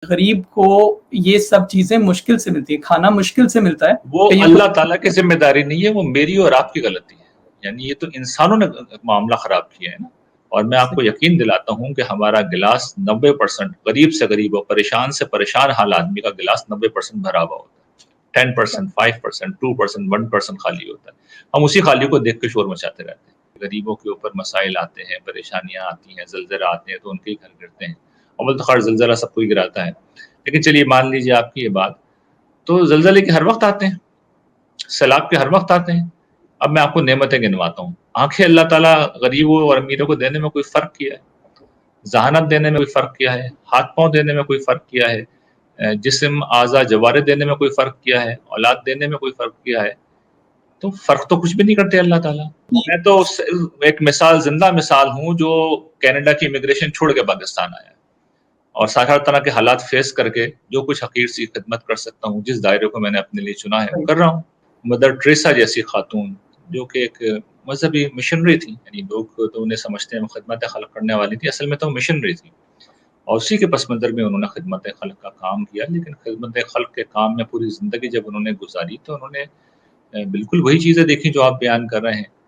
غریب کو یہ سب چیزیں مشکل سے ملتی ہیں، کھانا مشکل سے ملتا ہے. وہ اللہ تعالیٰ کی ذمہ داری نہیں ہے، وہ میری اور آپ کی غلطی ہے. یعنی یہ تو انسانوں نے معاملہ خراب کیا ہے نا. اور میں آپ کو یقین دلاتا ہوں کہ ہمارا گلاس 90% غریب سے غریب اور پریشان سے پریشان حال آدمی کا گلاس 90% بھرا ہوا ہوتا ہے. 10%، 5%، 2%، 1% خالی ہوتا ہے. ہم اسی خالی کو دیکھ کے شور مچاتے رہتے ہیں. غریبوں کے اوپر مسائل آتے ہیں، پریشانیاں آتی ہیں، زلزلے آتے ہیں تو ان کے ہی گھر گرتے ہیں. اول تو خیر زلزلہ سب کو ہی گراتا ہے، لیکن چلیے مان لیجیے آپ کی یہ بات. تو زلزلے کے ہر وقت آتے ہیں، سیلاب کے ہر وقت آتے ہیں. اب میں آپ کو نعمتیں گنواتا ہوں. آنکھیں اللہ تعالیٰ غریبوں اور امیروں کو دینے میں کوئی فرق کیا ہے؟ ذہانت دینے میں کوئی فرق کیا ہے؟ ہاتھ پاؤں دینے میں کوئی فرق کیا ہے؟ جسم اعضاء جوارے دینے میں کوئی فرق کیا ہے؟ اولاد دینے میں کوئی فرق کیا ہے؟ تو فرق تو کچھ بھی نہیں کرتے اللہ تعالیٰ. میں تو ایک مثال، زندہ مثال ہوں جو کینیڈا کی امیگریشن چھوڑ کے پاکستان آیا اور سارا طرح کے حالات فیس کر کے جو کچھ حقیر سی خدمت کر سکتا ہوں، جس دائرے کو میں نے اپنے لیے چنا ہے وہ کر رہا ہوں. مدر ٹریسا جیسی خاتون جو کہ ایک مذہبی مشنری تھی، یعنی لوگ تو انہیں سمجھتے ہیں وہ خدمت خلق کرنے والی تھی، اصل میں تو مشنری تھی. اور اسی کے پس منظر میں انہوں نے خدمت خلق کا کام کیا. لیکن خدمت خلق کے کام میں پوری زندگی جب انہوں نے گزاری تو انہوں نے بالکل وہی چیزیں دیکھی جو آپ بیان کر رہے ہیں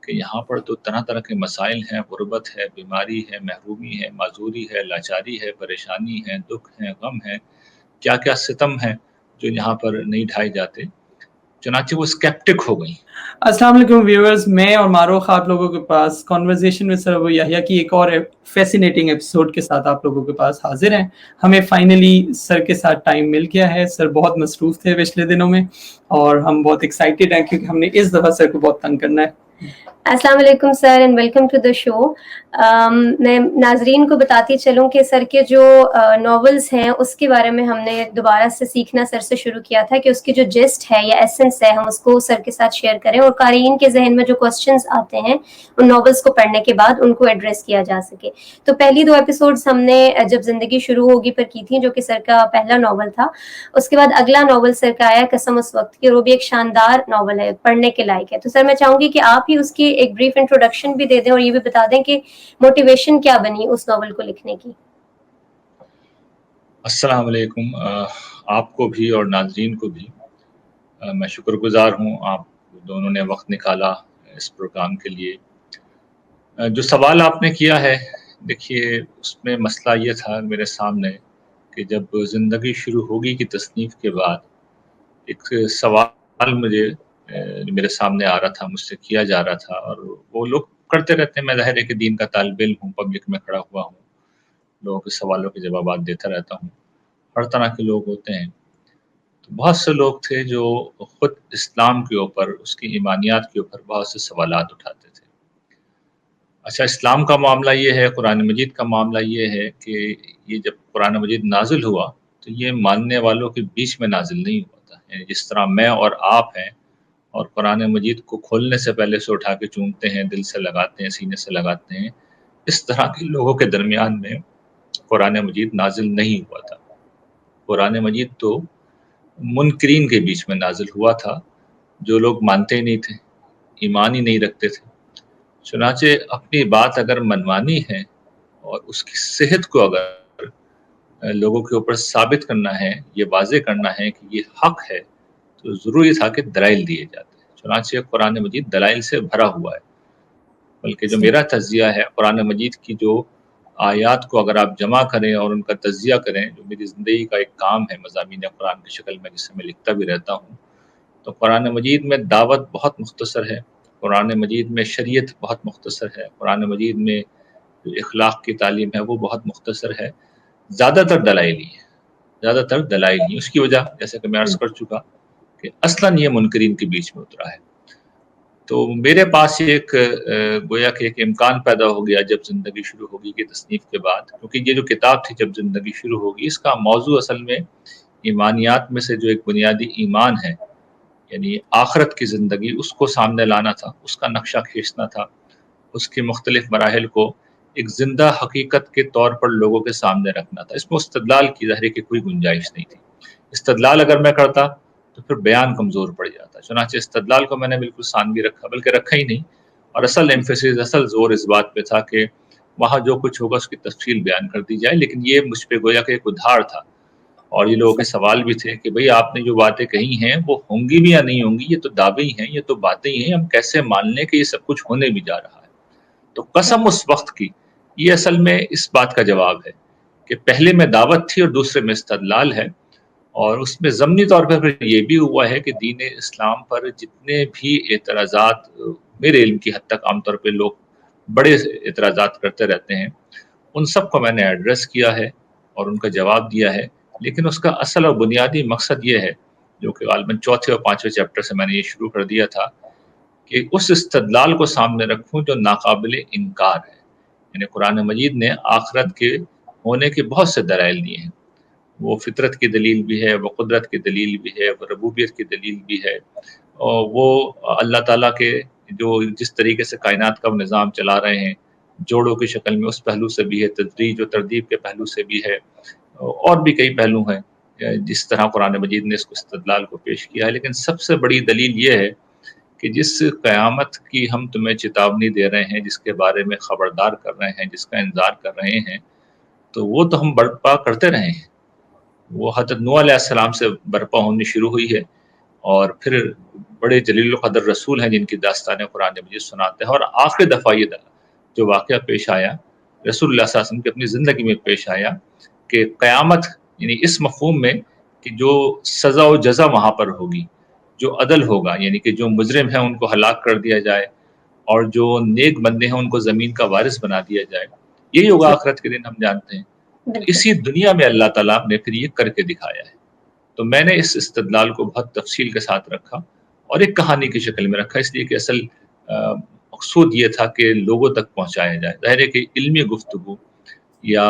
کہ یہاں پر تو طرح طرح کے مسائل ہیں، غربت ہے، بیماری ہے، محرومی ہے، معذوری ہے، لاچاری ہے، پریشانی ہے، دکھ ہے، غم ہے، کیا کیا ستم ہے جو یہاں پر نہیں ڈھائے جاتے. چنانچہ وہ اسکیپٹک ہو گئی. السلام علیکم ویورز، میں اور معروف آپ لوگوں کے پاس کنورزیشن میں سر یحییٰ کی ایک اور فیسینیٹنگ ایپیسوڈ کے ساتھ آپ لوگوں کے پاس حاضر ہیں. ہمیں فائنلی سر کے ساتھ ٹائم مل گیا ہے. سر بہت مصروف تھے پچھلے دنوں میں اور ہم بہت ایکسائٹیڈ ہیں کیونکہ ہم نے اس دفعہ سر کو بہت تنگ کرنا ہے. السلام علیکم sir and welcome to the show. میں ناظرین کو بتاتی چلوں کہ سر کے جو ناولز ہیں اس کے بارے میں ہم نے دوبارہ سے سیکھنا سر سے شروع کیا تھا کہ اس کی جو جسٹ ہے یا ایسنس ہے ہم اس کو سر کے ساتھ شیئر کریں اور قارئین کے ذہن میں جو کوسچنز آتے ہیں ان ناولز کو پڑھنے کے بعد ان کو ایڈریس کیا جا سکے. تو پہلی 2 ایپیسوڈز ہم نے جب زندگی شروع ہوگی پر کی تھیں جو کہ سر کا پہلا ناول تھا. اس کے بعد اگلا ناول سر کا آیا قسم اس وقت کی، اور وہ بھی ایک شاندار ناول ہے، پڑھنے کے لائق ہے. تو سر میں چاہوں گی کہ آپ ہی اس کی ایک بریف انٹروڈکشن بھی دے دیں اور یہ بھی بتا دیں کہ موٹیویشن کیا بنی اس ناول کو لکھنے کی. السلام علیکم. آپ کو بھی اور ناظرین کو بھی میں شکر گزار ہوں آپ دونوں نے وقت نکالا اس پروگرام کے لیے. جو سوال آپ نے کیا ہے، دیکھیے اس میں مسئلہ یہ تھا میرے سامنے کہ جب زندگی شروع ہوگی کی تصنیف کے بعد ایک سوال مجھے میرے سامنے آ رہا تھا، مجھ سے کیا جا رہا تھا، اور وہ لوگ کرتے رہتے ہیں. میں ظاہر ہے کہ دین کا طالب علم ہوں، پبلک میں کھڑا ہوا ہوں، لوگوں کے سوالوں کے جوابات دیتا رہتا ہوں. ہر طرح کے لوگ ہوتے ہیں. تو بہت سے لوگ تھے جو خود اسلام کے اوپر، اس کی ایمانیات کے اوپر بہت سے سوالات اٹھاتے تھے. اچھا، اسلام کا معاملہ یہ ہے، قرآن مجید کا معاملہ یہ ہے کہ یہ جب قرآن مجید نازل ہوا تو یہ ماننے والوں کے بیچ میں نازل نہیں ہوا تھا. یعنی جس طرح میں اور آپ ہیں اور قرآن مجید کو کھولنے سے پہلے سے اٹھا کے چونتے ہیں، دل سے لگاتے ہیں، سینے سے لگاتے ہیں، اس طرح کے لوگوں کے درمیان میں قرآن مجید نازل نہیں ہوا تھا. قرآن مجید تو منکرین کے بیچ میں نازل ہوا تھا، جو لوگ مانتے ہی نہیں تھے، ایمان ہی نہیں رکھتے تھے. چنانچہ اپنی بات اگر منوانی ہے اور اس کی صحت کو اگر لوگوں کے اوپر ثابت کرنا ہے، یہ واضح کرنا ہے کہ یہ حق ہے، تو ضروری تھا کہ دلائل دیے جاتے ہیں. چنانچہ قرآن مجید دلائل سے بھرا ہوا ہے. بلکہ جو میرا تجزیہ ہے قرآن مجید کی جو آیات کو اگر آپ جمع کریں اور ان کا تجزیہ کریں، جو میری زندگی کا ایک کام ہے مضامین قرآن کی شکل میں جسے میں لکھتا بھی رہتا ہوں، تو قرآن مجید میں دعوت بہت مختصر ہے، قرآن مجید میں شریعت بہت مختصر ہے، قرآن مجید میں جو اخلاق کی تعلیم ہے وہ بہت مختصر ہے. زیادہ تر دلائلی ہے، زیادہ تر دلائلی. اس کی وجہ جیسے کہ میں عرض کر چکا کہ اصلاً یہ منکرین کے بیچ میں اترا ہے. تو میرے پاس ایک گویا کہ ایک امکان پیدا ہو گیا جب زندگی شروع ہوگی کی تصنیف کے بعد، کیونکہ یہ جو کتاب تھی جب زندگی شروع ہوگی، اس کا موضوع اصل میں ایمانیات میں سے جو ایک بنیادی ایمان ہے، یعنی آخرت کی زندگی، اس کو سامنے لانا تھا، اس کا نقشہ کھینچنا تھا، اس کے مختلف مراحل کو ایک زندہ حقیقت کے طور پر لوگوں کے سامنے رکھنا تھا. اس میں استدلال کی ظاہر کی کوئی گنجائش نہیں تھی. استدلال اگر میں کرتا تو پھر بیان کمزور پڑ جاتا. چنانچہ استدلال کو میں نے بالکل ثانوی رکھا، بلکہ رکھا ہی نہیں، اور اصل ایمفیسس، اصل زور اس بات پہ تھا کہ وہاں جو کچھ ہوگا اس کی تفصیل بیان کر دی جائے. لیکن یہ مجھ پہ گویا کہ ایک ادھار تھا اور یہ لوگوں کے سوال بھی تھے کہ بھئی آپ نے جو باتیں کہی ہیں وہ ہوں گی بھی یا نہیں ہوں گی، یہ تو دعوے ہی ہیں، یہ تو باتیں ہی ہیں، ہم کیسے مان لیں کہ یہ سب کچھ ہونے بھی جا رہا ہے۔ تو قسم اس وقت کی، یہ اصل میں اس بات کا جواب ہے کہ پہلے میں دعوت تھی اور دوسرے میں استدلال ہے، اور اس میں ضمنی طور پر پھر یہ بھی ہوا ہے کہ دین اسلام پر جتنے بھی اعتراضات میرے علم کی حد تک عام طور پہ لوگ بڑے اعتراضات کرتے رہتے ہیں، ان سب کو میں نے ایڈریس کیا ہے اور ان کا جواب دیا ہے، لیکن اس کا اصل اور بنیادی مقصد یہ ہے جو کہ غالباً چوتھے اور پانچویں چیپٹر سے میں نے یہ شروع کر دیا تھا کہ اس استدلال کو سامنے رکھوں جو ناقابل انکار ہے۔ یعنی قرآن مجید نے آخرت کے ہونے کے بہت سے دلائل دیے ہیں، وہ فطرت کی دلیل بھی ہے، وہ قدرت کی دلیل بھی ہے، وہ ربوبیت کی دلیل بھی ہے، اور وہ اللہ تعالیٰ کے جو جس طریقے سے کائنات کا نظام چلا رہے ہیں جوڑوں کی شکل میں، اس پہلو سے بھی ہے، تدریج و ترتیب کے پہلو سے بھی ہے، اور بھی کئی پہلو ہیں جس طرح قرآن مجید نے اس کو استدلال کو پیش کیا ہے۔ لیکن سب سے بڑی دلیل یہ ہے کہ جس قیامت کی ہم تمہیں چیتاونی دے رہے ہیں، جس کے بارے میں خبردار کر رہے ہیں، جس کا انذار کر رہے ہیں، تو وہ تو ہم برپا کرتے رہے ہیں۔ وہ حضرت نوح علیہ السلام سے برپا ہونی شروع ہوئی ہے، اور پھر بڑے جلیل القدر رسول ہیں جن کی داستانیں قرآن مجید سناتے ہیں، اور آخری دفعہ یہ جو واقعہ پیش آیا رسول اللہ صلی اللہ علیہ وسلم کی اپنی زندگی میں پیش آیا کہ قیامت یعنی اس مفہوم میں کہ جو سزا و جزا وہاں پر ہوگی، جو عدل ہوگا، یعنی کہ جو مجرم ہیں ان کو ہلاک کر دیا جائے اور جو نیک بندے ہیں ان کو زمین کا وارث بنا دیا جائے، یہی ہوگا آخرت کے دن، ہم جانتے ہیں۔ اسی دنیا میں اللہ تعالیٰ نے پھر یہ کر کے دکھایا ہے۔ تو میں نے اس استدلال کو بہت تفصیل کے ساتھ رکھا اور ایک کہانی کی شکل میں رکھا، اس لیے کہ اصل مقصود یہ تھا کہ لوگوں تک پہنچایا جائے۔ ظاہر ہے کہ علمی گفتگو یا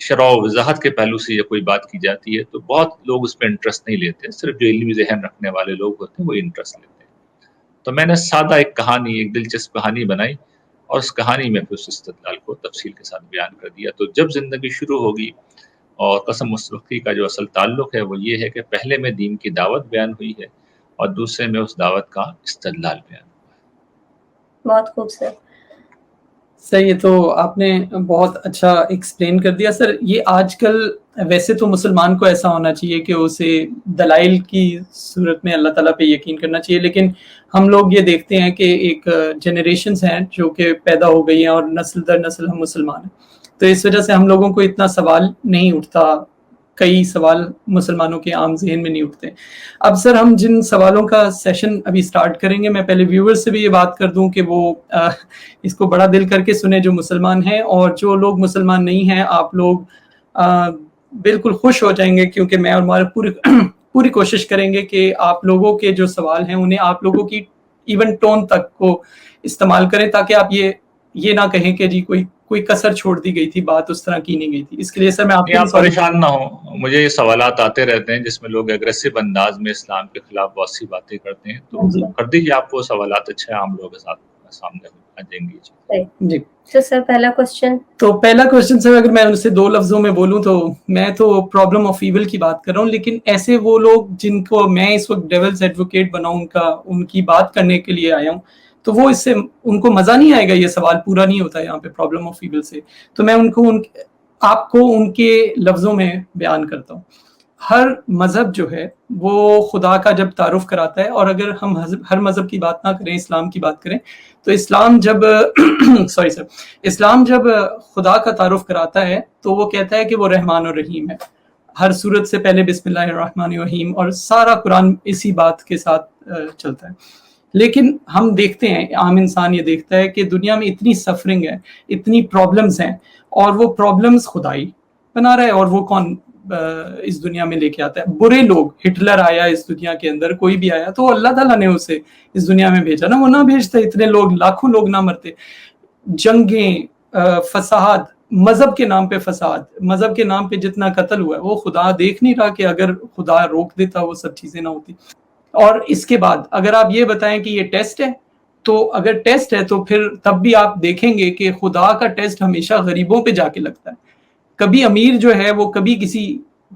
شرح و وضاحت کے پہلو سے یہ کوئی بات کی جاتی ہے تو بہت لوگ اس پہ انٹرسٹ نہیں لیتے، صرف جو علمی ذہن رکھنے والے لوگ ہوتے ہیں وہ انٹرسٹ لیتے ہیں۔ تو میں نے سادہ ایک کہانی، ایک دلچسپ کہانی بنائی اور اس کہانی میں پھر اس استدلال کو تفصیل کے ساتھ بیان کر دیا۔ تو جب زندگی شروع ہوگی، اور قسم مستوقی کا جو اصل تعلق ہے وہ یہ ہے کہ پہلے میں دین کی دعوت بیان ہوئی ہے اور دوسرے میں اس دعوت کا استدلال بیان ہوا ہے۔ بہت خوب سر، صحیح ہے، تو آپ نے بہت اچھا ایکسپلین کر دیا سر۔ یہ آج کل ویسے تو مسلمان کو ایسا ہونا چاہیے کہ اسے دلائل کی صورت میں اللہ تعالیٰ پہ یقین کرنا چاہیے، لیکن ہم لوگ یہ دیکھتے ہیں کہ ایک جنریشنز ہیں جو کہ پیدا ہو گئی ہیں اور نسل در نسل ہم مسلمان ہیں، تو اس وجہ سے ہم لوگوں کو اتنا سوال نہیں اٹھتا، کئی سوال مسلمانوں کے عام ذہن میں نہیں اٹھتے۔ اب سر ہم جن سوالوں کا سیشن ابھی سٹارٹ کریں گے، میں پہلے ویورز سے بھی یہ بات کر دوں کہ وہ اس کو بڑا دل کر کے سنیں جو مسلمان ہیں، اور جو لوگ مسلمان نہیں ہیں آپ لوگ بالکل خوش ہو جائیں گے، کیونکہ میں اور ہمارے پوری کوشش کریں گے کہ آپ لوگوں کے جو سوال ہیں انہیں آپ لوگوں کی ایون ٹون تک کو استعمال کریں، تاکہ آپ یہ نہ کہیں کہ جی کوئی کسر چھوڑ دی گئی تھی، بات اس طرح کی نہیں گئی تھی۔ اس کے لیے سر میں آپ پریشان نہ ہوں، مجھے یہ سوالات آتے رہتے ہیں جس میں لوگ اگریسو انداز میں اسلام کے خلاف بہت سی باتیں کرتے ہیں، تو کر دیجیے آپ وہ سوالات، اچھے عام لوگوں کے ساتھ سامنے آ جائیں گے۔ جی سر، پہلا کوشچن سر اگر میں ان سے دو لفظوں میں بولوں تو میں تو پرابلم آف ایول کی بات کر رہا ہوں، لیکن ایسے وہ لوگ جن کو میں اس وقت ڈیولز ایڈوکیٹ بناؤں ان کی بات کرنے کے لیے آیا ہوں، تو وہ اس سے ان کو مزہ نہیں آئے گا، یہ سوال پورا نہیں ہوتا یہاں پہ پرابلم آف ایول سے، تو میں آپ کو ان کے لفظوں میں بیان کرتا ہوں۔ ہر مذہب جو ہے وہ خدا کا جب تعارف کراتا ہے، اور اگر ہم ہر مذہب کی بات نہ کریں، اسلام کی بات کریں، تو اسلام جب خدا کا تعارف کراتا ہے تو وہ کہتا ہے کہ وہ رحمان اور رحیم ہے۔ ہر صورت سے پہلے بسم اللہ الرحمن الرحیم، اور سارا قرآن اسی بات کے ساتھ چلتا ہے۔ لیکن ہم دیکھتے ہیں، عام انسان یہ دیکھتا ہے کہ دنیا میں اتنی سفرنگ ہے، اتنی پرابلمز ہیں، اور وہ پرابلمز خدائی بنا رہا ہے، اور وہ کون اس دنیا میں لے کے آتا ہے؟ برے لوگ، ہٹلر آیا اس دنیا کے اندر، کوئی بھی آیا تو اللہ تعالیٰ نے اسے اس دنیا میں بھیجا نا، وہ نہ بھیجتا اتنے لوگ، لاکھوں لوگ نہ مرتے۔ جنگیں، فساد، مذہب کے نام پہ فساد، مذہب کے نام پہ جتنا قتل ہوا ہے، وہ خدا دیکھ نہیں رہا کہ اگر خدا روک دیتا وہ سب چیزیں نہ ہوتی۔ اور اس کے بعد اگر آپ یہ بتائیں کہ یہ ٹیسٹ ہے، تو اگر ٹیسٹ ہے تو پھر تب بھی آپ دیکھیں گے کہ خدا کا ٹیسٹ ہمیشہ غریبوں پہ جا کے لگتا ہے۔ کبھی امیر جو ہے وہ کبھی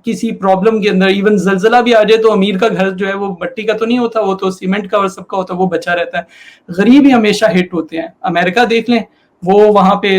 کسی پرابلم کے اندر، ایون زلزلہ بھی آ جائے تو امیر کا گھر جو ہے وہ مٹی کا تو نہیں ہوتا، وہ تو سیمنٹ کا اور سب کا ہوتا ہے، وہ بچا رہتا ہے۔ غریب ہی ہمیشہ ہٹ ہوتے ہیں۔ امریکہ دیکھ لیں، وہ وہاں پہ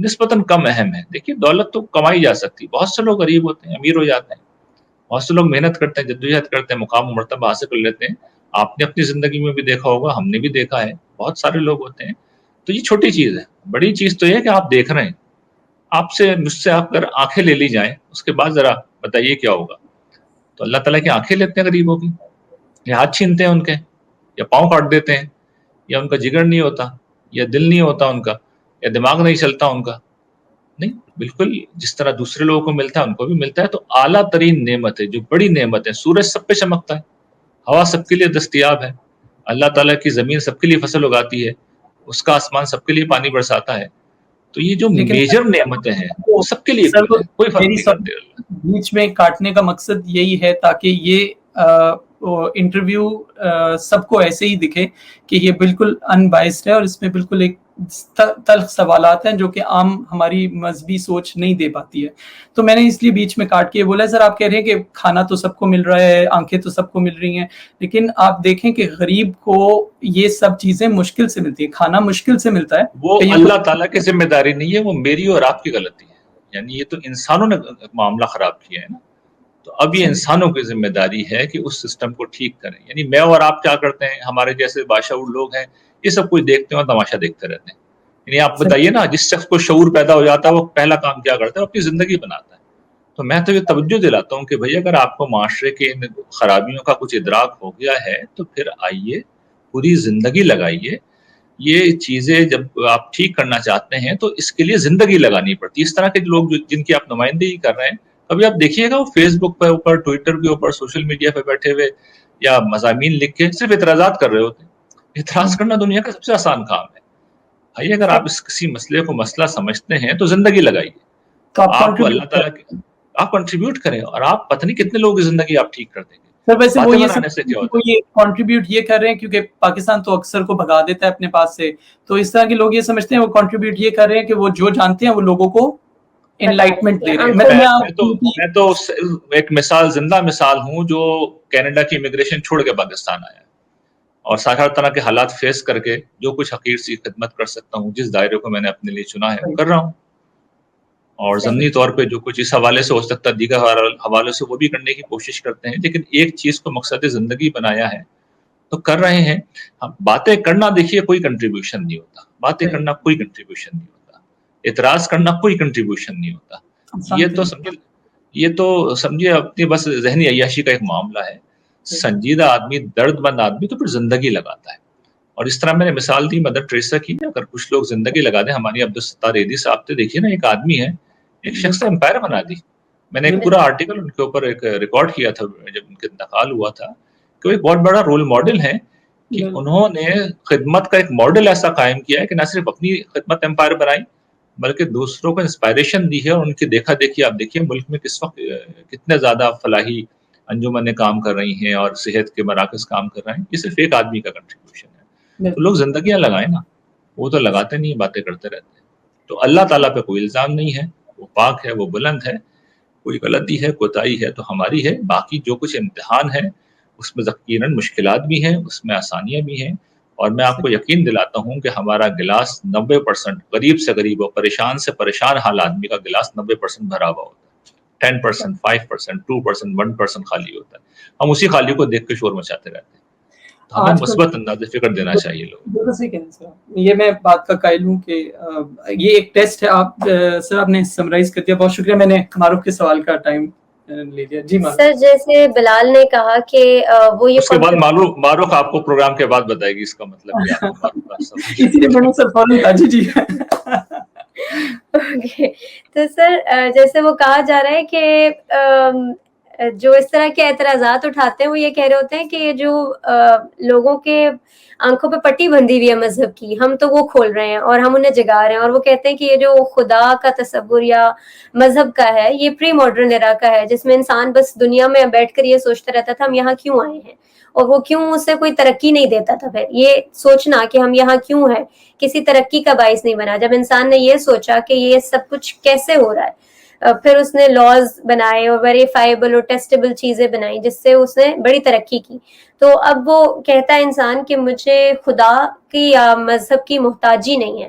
نسبتاً کم اہم ہے. دیکھیے دولت تو کمائی جا سکتی, بہت سے لوگ غریب ہوتے ہیں, امیر ہو جاتے ہیں, بہت سے لوگ محنت کرتے ہیں, جدوجہد کرتے ہیں, مقام و مرتبہ حاصل کر لیتے ہیں. آپ نے اپنی زندگی میں بھی دیکھا ہوگا, ہم نے بھی دیکھا ہے, بہت سارے لوگ ہوتے ہیں. تو یہ چھوٹی چیز ہے. بڑی چیز تو یہ ہے کہ آپ دیکھ رہے ہیں. آپ سے مجھ سے آپ اگر آنکھیں لے لی جائیں, اس کے بعد ذرا بتائیے کیا ہوگا. تو اللہ تعالیٰ کی آنکھیں لیتے ہیں غریبوں کی, یا ہاتھ چھینتے ہیں ان کے, یا پاؤں کاٹ دیتے ہیں, یا ان کا جگر نہیں ہوتا, یا دل نہیں ہوتا ان کا, یا دماغ نہیں چلتا ان کا. نہیں, بالکل جس طرح دوسرے لوگوں کو ملتا ہے ان کو بھی ملتا ہے. تو اعلیٰ ترین نعمت ہے, جو بڑی نعمت ہے. سورج سب پہ چمکتا ہے, ہوا سب کے لیے دستیاب ہے, اللہ تعالیٰ کی زمین سب کے لیے فصل اگاتی ہے, اس کا آسمان سب کے لیے پانی برساتا ہے. تو یہ جو لیکن میجر نعمتیں ہیں وہ سب کے لیے سر کل ہے, کوئی فرق نہیں کرتے. بیچ میں کاٹنے کا مقصد یہی ہے تاکہ یہ انٹرویو سب کو ایسے ہی دکھے کہ یہ بالکل ان بائسڈ ہے, اور اس میں بالکل ایک تلخ سوالات ہیں جو کہ عام ہماری مذہبی سوچ نہیں دے پاتی ہے. تو میں نے اس لیے بیچ میں کاٹ کے بولا, سر آپ کہہ رہے ہیں کہ کھانا تو سب کو مل رہا ہے, آنکھیں تو سب کو مل رہی ہیں, لیکن آپ دیکھیں کہ غریب کو یہ سب چیزیں مشکل سے ملتی ہیں, کھانا مشکل سے ملتا ہے. وہ اللہ تعالیٰ کی ذمہ داری نہیں ہے, وہ میری اور آپ کی غلطی ہے. یعنی یہ تو انسانوں نے معاملہ خراب کیا ہے نا. تو اب یہ انسانوں کی ذمہ داری ہے کہ اس سسٹم کو ٹھیک کریں. یعنی میں اور آپ کیا کرتے ہیں, ہمارے جیسے باشعور لوگ ہیں, یہ سب کچھ دیکھتے ہیں اور تماشا دیکھتے رہتے ہیں. یعنی آپ بتائیے نا, جس شخص کو شعور پیدا ہو جاتا ہے وہ پہلا کام کیا کرتا ہے, اپنی زندگی بناتا ہے. تو میں تو یہ توجہ دلاتا ہوں کہ بھئی اگر آپ کو معاشرے کے ان خرابیوں کا کچھ ادراک ہو گیا ہے تو پھر آئیے, پوری زندگی لگائیے. یہ چیزیں جب آپ ٹھیک کرنا چاہتے ہیں تو اس کے لیے زندگی لگانی پڑتی ہے. اس طرح کے لوگ جن کی آپ نمائندگی کر رہے ہیں, کبھی آپ دیکھیے گا وہ فیس بک پہ اوپر, ٹویٹر کے اوپر, سوشل میڈیا پہ بیٹھے ہوئے یا مضامین لکھ کے صرف اعتراضات کر رہے ہوتے ہیں. اعتراض کرنا دنیا کا سب سے آسان کام ہے. بھائی اگر آپ اس کسی مسئلے کو مسئلہ سمجھتے ہیں تو زندگی لگائیے, آپ کو اللہ تعالیٰ کے آپ کنٹریبیوٹ کریں, اور آپ پتہ نہیں کتنے لوگوں کی زندگی آپ ٹھیک کر دیں گے. سر ویسے وہ یہ کنٹریبیوٹ یہ کر رہے ہیں کیونکہ پاکستان تو اکثر کو بھگا دیتا ہے اپنے پاس سے, تو اس طرح کے لوگ یہ سمجھتے ہیں وہ کنٹریبیوٹ یہ کر رہے ہیں کہ وہ جو جانتے ہیں وہ لوگوں کو انلائٹمنٹ دے رہے ہیں. میں تو ایک مثال, زندہ مثال ہوں, جو کینیڈا کی امیگریشن چھوڑ کے پاکستان آیا اور سارا طرح کے حالات فیس کر کے جو کچھ حقیر سی خدمت کر سکتا ہوں, جس دائرے کو میں نے اپنے لیے چنا ہے وہ کر رہا ہوں. اور ضمنی طور پہ جو کچھ اس حوالے سے ہو سکتا ہے دیگر حوالے سے وہ بھی کرنے کی کوشش کرتے ہیں. لیکن ایک چیز کو مقصد زندگی بنایا ہے تو کر رہے ہیں. باتیں کرنا دیکھیے کوئی کنٹریبیوشن نہیں ہوتا, باتیں کرنا کوئی کنٹریبیوشن نہیں ہوتا, اعتراض کرنا کوئی کنٹریبیوشن نہیں ہوتا. یہ تو سمجھے اپنی بس ذہنی عیاشی کا ایک معاملہ ہے. سنجیدہ آدمی, درد مند آدمی تو پھر زندگی لگاتا ہے. اور اس طرح میں نے مثال دی مدر ٹریسا کی, اگر کچھ لوگ زندگی لگا دیں. ہماری عبدالستار ایدی صاحب تھے, دیکھیے نا, ایک آدمی ہے, ایک شخص امپائر بنا دی. میں نے ایک پورا آرٹیکل ان کے اوپر ایک ریکارڈ کیا تھا جب ان کا انتقال ہوا تھا, کہ وہ ایک بہت بڑا رول ماڈل ہے کہ انہوں نے خدمت کا ایک ماڈل ایسا قائم کیا ہے کہ نہ صرف اپنی خدمت امپائر بنائی بلکہ دوسروں کو انسپائریشن دی ہے. اور ان کی دیکھا دیکھی آپ دیکھیے ملک میں کس وقت کتنے زیادہ فلاحی انجمنیں کام کر رہی ہیں اور صحت کے مراکز کام کر رہے ہیں. یہ صرف ایک آدمی کا کنٹریبیوشن ہے. تو لوگ زندگیاں لگائیں نا, وہ تو لگاتے نہیں, باتیں کرتے رہتے ہیں. تو اللہ تعالیٰ پہ کوئی الزام نہیں ہے, وہ پاک ہے, وہ بلند ہے. کوئی غلطی ہے, کوتاہی ہے تو ہماری ہے. باقی جو کچھ امتحان ہے اس میں یقیناً مشکلات بھی ہیں, اس میں آسانیاں بھی ہیں. اور میں آپ کو یقین دلاتا ہوں کہ ہمارا گلاس 90% غریب سے غریب اور پریشان سے پریشان حال آدمی کا گلاس 90% بھرا ہوا ہوتا ہے. 10%, 5%, 2%, 1% خالی ہوتا ہے. ہم اسی خالی کو دیکھ کے شور مچاتے رہتے ہیں. تو ہمیں مثبت انداز فکر دینا چاہیے لوگ. یہ میں بات کا قائل ہوں کہ یہ ایک ٹیسٹ ہے. آپ سر آپ نے سمرائز کر دیا, بہت شکریہ. میں نے معروف کے سوال کا ٹائم لے لیا. جی سر, جیسے بلال نے کہا کہ وہ یہ اس کے بعد معروف آپ کو پروگرام کے بعد بتائے گی اس کا مطلب کیا. اسی لیے میں نے سر فوراً کہا. جی تو سر جیسے وہ کہا جا رہا ہے کہ جو اس طرح کے اعتراضات اٹھاتے ہیں وہ یہ کہہ رہے ہوتے ہیں کہ یہ جو لوگوں کے آنکھوں پہ پٹی بندھی ہوئی ہے مذہب کی, ہم تو وہ کھول رہے ہیں اور ہم انہیں جگا رہے ہیں. اور وہ کہتے ہیں کہ یہ جو خدا کا تصور یا مذہب کا ہے یہ پری ماڈرن ایرا کا ہے, جس میں انسان بس دنیا میں بیٹھ کر یہ سوچتا رہتا تھا ہم یہاں کیوں آئے ہیں, اور وہ کیوں اسے کوئی ترقی نہیں دیتا تھا. پھر یہ سوچنا کہ ہم یہاں کیوں ہیں کسی ترقی کا باعث نہیں بنا. جب انسان نے یہ سوچا کہ یہ سب کچھ کیسے ہو رہا ہے, پھر اس نے لاز بنائے اور ویریفائیبل اور ٹیسٹیبل چیزیں بنائی جس سے اس نے بڑی ترقی کی. تو اب وہ کہتا ہے انسان کہ مجھے خدا کی یا مذہب کی محتاجی نہیں ہے,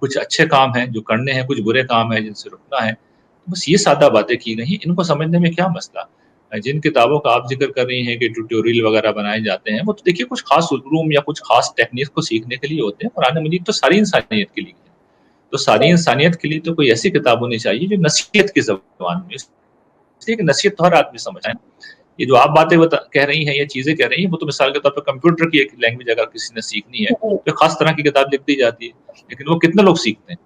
کچھ اچھے کام ہیں جو کرنے ہیں، کچھ برے کام ہیں جن سے رکنا ہے. بس یہ سادہ باتیں کی گئی ہیں، ان کو سمجھنے میں کیا مسئلہ. جن کتابوں کا آپ ذکر کر رہی ہیں کہ ٹیوٹوریل وغیرہ بنائے جاتے ہیں، وہ تو دیکھیے کچھ خاص علوم یا کچھ خاص ٹیکنیک کو سیکھنے کے لیے ہوتے ہیں. قرآن مجید تو ساری انسانیت کے لیے ہے. تو ساری انسانیت کے لیے تو کوئی ایسی کتاب ہونی چاہیے جو نصیحت کی زبان میں، اس لیے کہ نصیحت تو ہر آدمی سمجھ آئے. یہ جو آپ باتیں کہہ رہی ہیں، یہ چیزیں کہہ رہی ہیں، وہ تو مثال کے طور پہ کمپیوٹر کی ایک لینگویج اگر کسی نے سیکھنی ہے تو خاص طرح کی کتاب لکھ دی جاتی ہے، لیکن وہ کتنے لوگ سیکھتے ہیں.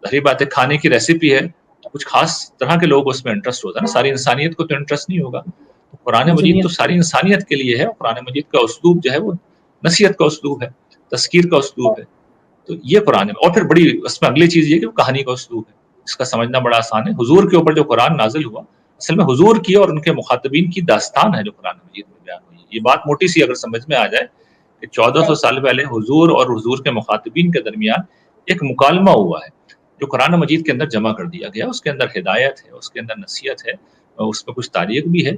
ظاہر بات ہے کھانے کی ریسیپی ہے تو کچھ خاص طرح کے لوگ اس میں انٹرسٹ ہوتا ہے نا، ساری انسانیت کو تو انٹرسٹ نہیں ہوگا. تو قرآن مجید تو ساری انسانیت کے لیے ہے. قرآن مجید کا اسلوب جو ہے وہ نصیحت کا اسلوب ہے، تذکیر کا اسلوب ہے. تو یہ قرآن ہے. اور پھر بڑی اس میں اگلی چیز یہ کہ وہ کہانی کا اسلوب ہے، اس کا سمجھنا بڑا آسان ہے. حضور کے اوپر جو قرآن نازل ہوا اصل میں حضور کی اور ان کے مخاطبین کی داستان ہے جو قرآن مجید میں بیان ہوئی. یہ بات موٹی سی اگر سمجھ میں آ جائے کہ 1400 سال پہلے حضور اور حضور کے مخاطبین کے درمیان ایک مکالمہ ہوا ہے جو قرآن مجید کے اندر جمع کر دیا گیا. اس کے اندر ہدایت ہے، اس کے اندر نصیحت ہے، اس میں کچھ تاریخ بھی ہے.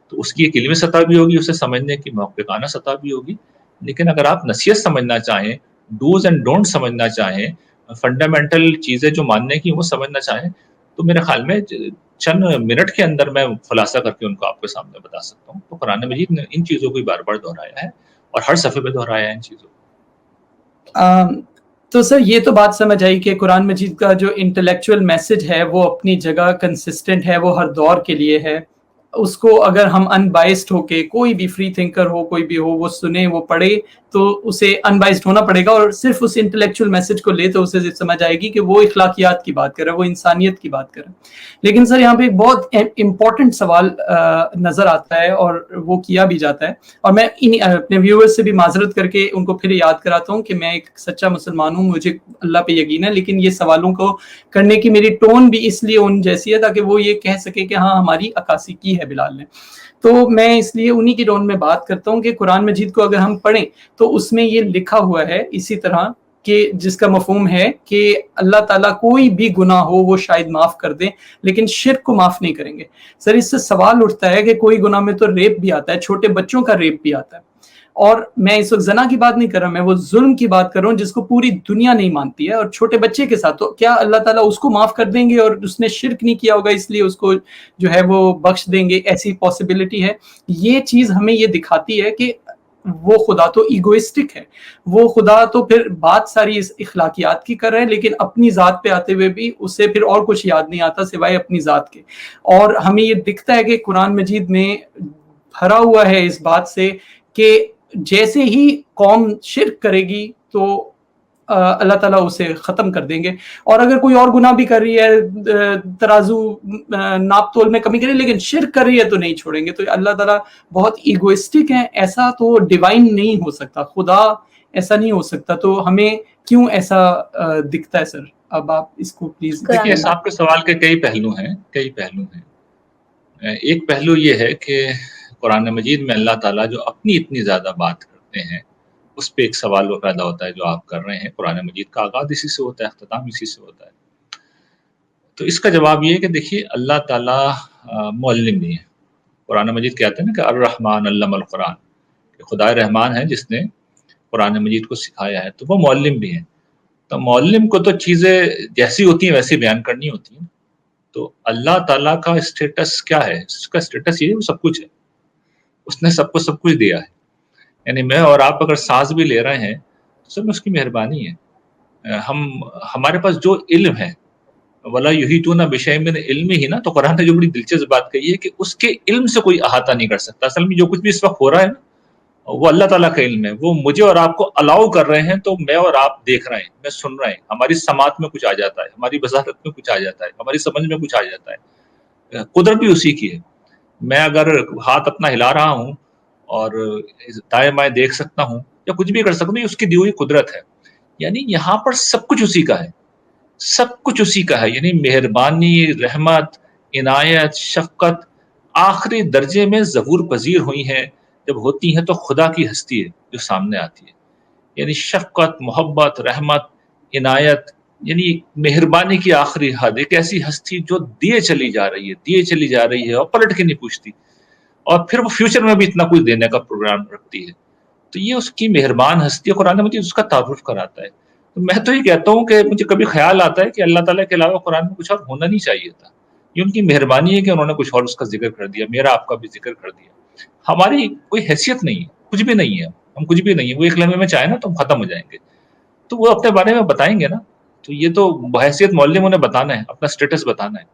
تو اس کی ایک علمی سطح بھی ہوگی، اسے سمجھنے کی موقعانہ سطح بھی ہوگی. لیکن اگر آپ نصیحت سمجھنا چاہیں، ڈوز اینڈ ڈونٹ سمجھنا چاہیں، فنڈامنٹل چیزیں جو ماننے کی وہ سمجھنا چاہیں، تو میرے خیال میں چند منٹ کے اندر میں خلاصہ کر کے ان کو آپ کے سامنے بتا سکتا ہوں. تو قرآن مجید نے ان چیزوں کو بار بار دہرایا ہے اور ہر صفحے پہ دہرایا ہے ان چیزوں کو. تو سر یہ تو بات سمجھ آئی کہ قرآن مجید کا جو انٹلیکچوئل میسج ہے وہ اپنی جگہ کنسسٹنٹ ہے، وہ ہر دور کے لیے ہے. اس کو اگر ہم ان بائسڈ ہو کے، کوئی بھی فری تھنکر ہو، کوئی بھی ہو، وہ سنے، وہ پڑھے، تو اسے ان بائسڈ ہونا پڑے گا اور صرف اس انٹلیکچوئل میسج کو لے تو اسے سمجھ آئے گی کہ وہ اخلاقیات کی بات کر رہا ہے، وہ انسانیت کی بات کر رہا ہے. لیکن سر یہاں پہ ایک بہت امپورٹنٹ سوال نظر آتا ہے اور وہ کیا بھی جاتا ہے، اور میں اپنے ویورز سے بھی معذرت کر کے ان کو پھر یاد کراتا ہوں کہ میں ایک سچا مسلمان ہوں، مجھے اللہ پہ یقین ہے، لیکن یہ سوالوں کو کرنے کی میری ٹون بھی اس لیے ان جیسی ہے تاکہ وہ یہ کہہ سکے کہ ہاں ہماری عکاسی کی ہے بلال نے. تو میں اس لیے انہی کی ٹون میں بات کرتا ہوں کہ قرآن مجید کو اگر ہم پڑھیں تو اس میں یہ لکھا ہوا ہے اسی طرح کہ جس کا مفہوم ہے کہ اللہ تعالیٰ کوئی بھی گناہ ہو وہ شاید معاف کر دیں لیکن شرک کو معاف نہیں کریں گے. سر اس سے سوال اٹھتا ہے کہ کوئی گناہ میں تو ریپ بھی آتا ہے، چھوٹے بچوں کا ریپ بھی آتا ہے، اور میں اس وقت زنا کی بات نہیں کر رہا، میں وہ ظلم کی بات کر رہا ہوں جس کو پوری دنیا نہیں مانتی ہے، اور چھوٹے بچے کے ساتھ تو کیا اللہ تعالیٰ اس کو معاف کر دیں گے اور اس نے شرک نہیں کیا ہوگا اس لیے اس کو جو ہے وہ بخش دیں گے؟ ایسی پاسبلٹی ہے. یہ چیز ہمیں یہ دکھاتی ہے کہ وہ خدا تو ایگوئسٹک ہے، وہ خدا تو پھر بات ساری اس اخلاقیات کی کر رہے ہیں لیکن اپنی ذات پہ آتے ہوئے بھی اسے پھر اور کچھ یاد نہیں آتا سوائے اپنی ذات کے. اور ہمیں یہ دکھتا ہے کہ قرآن مجید میں بھرا ہوا ہے اس بات سے کہ جیسے ہی قوم شرک کرے گی تو اللہ تعالیٰ اسے ختم کر دیں گے، اور اگر کوئی اور گناہ بھی کر رہی ہے، ترازو ناپ تول میں کمی کر رہی ہے لیکن شرک کر رہی ہے تو نہیں چھوڑیں گے. تو اللہ تعالیٰ بہت ایگوئسٹک ہیں، ایسا تو ڈیوائن نہیں ہو سکتا، خدا ایسا نہیں ہو سکتا. تو ہمیں کیوں ایسا دکھتا ہے سر؟ اب آپ اس کو پلیز دیکھیے. آپ کے سوال کے کئی پہلو ہیں. ایک پہلو یہ ہے کہ قرآن مجید میں اللہ تعالیٰ جو اپنی اتنی زیادہ بات کرتے ہیں اس پہ ایک سوال وہ پیدا ہوتا ہے جو آپ کر رہے ہیں. قرآن مجید کا آغاز اسی سے ہوتا ہے، اختتام اسی سے ہوتا ہے. تو اس کا جواب یہ ہے کہ دیکھیے اللہ تعالیٰ معلم بھی ہے. قرآن مجید کہتے ہیں نا کہ الرحمن علم القرآن، کہ خدا رحمان ہے جس نے قرآن مجید کو سکھایا ہے. تو وہ معلم بھی ہیں. تو معلم کو تو چیزیں جیسی ہوتی ہیں ویسی بیان کرنی ہوتی ہیں. تو اللہ تعالیٰ کا اسٹیٹس کیا ہے؟ اس کا اسٹیٹس یہ ہے وہ سب کچھ ہے. اس نے سب کو سب کچھ دیا ہے. یعنی میں اور آپ اگر سانس بھی لے رہے ہیں تو سب اس کی مہربانی ہے. ہمارے پاس جو علم ہے وَلَا يُحِيطُونَ بِشَيْءٍ مِّنْ عِلْمِهِ نا، تو قرآن نے جو بڑی دلچسپ بات کہی ہے کہ اس کے علم سے کوئی احاطہ نہیں کر سکتا. اصل میں جو کچھ بھی اس وقت ہو رہا ہے نا وہ اللہ تعالیٰ کا علم ہے. وہ مجھے اور آپ کو الاؤ کر رہے ہیں تو میں اور آپ دیکھ رہے ہیں، میں سن رہے ہیں. ہماری سماعت میں کچھ آ جاتا ہے، ہماری بصارت میں کچھ آ جاتا ہے، ہماری سمجھ میں کچھ آ جاتا ہے. قدرت بھی اسی کی ہے. میں اگر ہاتھ اپنا ہلا رہا ہوں اور دائیں بائیں دیکھ سکتا ہوں یا کچھ بھی کر سکتا ہوں، یہ اس کی دی ہوئی قدرت ہے. یعنی یہاں پر سب کچھ اسی کا ہے، سب کچھ اسی کا ہے. یعنی مہربانی، رحمت، عنایت، شفقت آخری درجے میں ظہور پذیر ہوئی ہیں. جب ہوتی ہیں تو خدا کی ہستی ہے جو سامنے آتی ہے. یعنی شفقت، محبت، رحمت، عنایت، یعنی مہربانی کی آخری حد. ایک ایسی ہستی جو دیے چلی جا رہی ہے اور پلٹ کے نہیں پوچھتی، اور پھر وہ فیوچر میں بھی اتنا کچھ دینے کا پروگرام رکھتی ہے. تو یہ اس کی مہربان ہستی. قرآن مجید اس کا تعارف کراتا ہے. تو میں تو یہ کہتا ہوں کہ مجھے کبھی خیال آتا ہے کہ اللہ تعالیٰ کے علاوہ قرآن میں کچھ اور ہونا نہیں چاہیے تھا. یہ ان کی مہربانی ہے کہ انہوں نے کچھ اور اس کا ذکر کر دیا, میرا آپ کا بھی ذکر کر دیا. ہماری کوئی حیثیت نہیں ہے, کچھ بھی نہیں ہے, ہم کچھ بھی نہیں ہے. وہ ایک لمحے میں چاہیں نا تو ہم ختم ہو جائیں گے, تو وہ اپنے بارے میں بتائیں گے نا. تو یہ تو بحیثیت معلم انہیں بتانا ہے, اپنا سٹیٹس بتانا ہے.